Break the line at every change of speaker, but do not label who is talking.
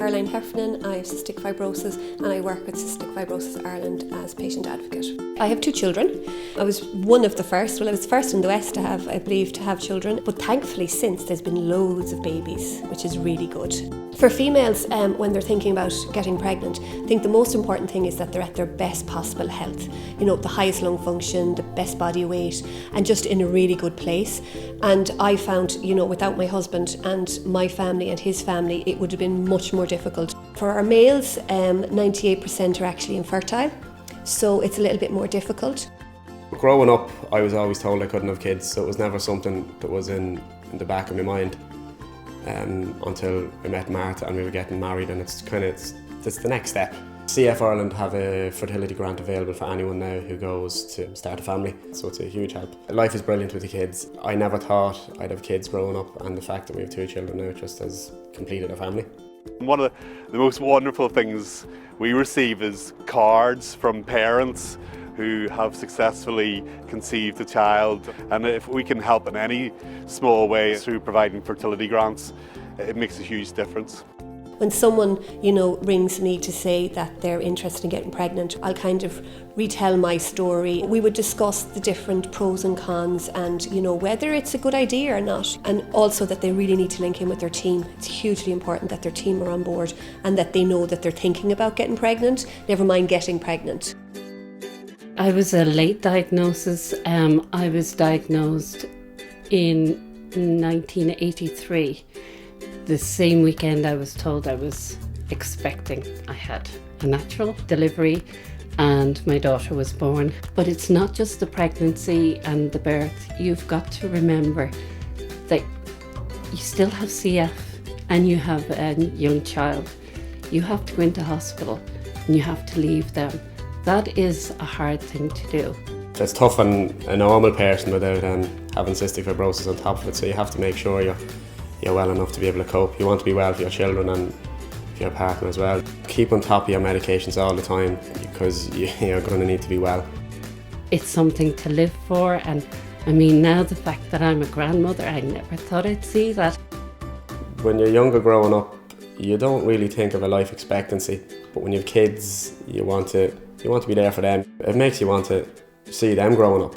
Caroline Heffernan, I have cystic fibrosis and I work with Cystic Fibrosis Ireland as patient advocate. I have 2 children. I was one of the first, I was first in the West to have children, but thankfully since there's been loads of babies, which is really good. For females, when they're thinking about getting pregnant, I think the most important thing is that they're at their best possible health. You know, the highest lung function, the best body weight, and just in a really good place. And I found, you know, without my husband and my family and his family, it would have been much more difficult. For our males, 98% are actually infertile, so it's a little bit more difficult.
Growing up, I was always told I couldn't have kids, so it was never something that was in the back of my mind until I met Martha and we were getting married, and it's the next step. CF Ireland have a fertility grant available for anyone now who goes to start a family, so it's a huge help. Life is brilliant with the kids. I never thought I'd have kids growing up, and the fact that we have 2 children now just has completed a family.
One of the most wonderful things we receive is cards from parents who have successfully conceived a child, and if we can help in any small way through providing fertility grants, it makes a huge difference.
When someone, you know, rings me to say that they're interested in getting pregnant, I'll kind of retell my story. We would discuss the different pros and cons and, you know, whether it's a good idea or not. And also that they really need to link in with their team. It's hugely important that their team are on board and that they know that they're thinking about getting pregnant, never mind getting pregnant.
I was a late diagnosis. I was diagnosed in 1983. The same weekend I was told I was expecting. I had a natural delivery and my daughter was born. But it's not just the pregnancy and the birth. You've got to remember that you still have CF and you have a young child. You have to go into hospital and you have to leave them. That is a hard thing to do.
It's tough on a normal person without having cystic fibrosis on top of it, so you have to make sure you're well enough to be able to cope. You want to be well for your children and for your partner as well. Keep on top of your medications all the time because you're going to need to be well.
It's something to live for, and I mean, now the fact that I'm a grandmother, I never thought I'd see that.
When you're younger growing up, you don't really think of a life expectancy, but when you have kids, you want to be there for them. It makes you want to see them growing up.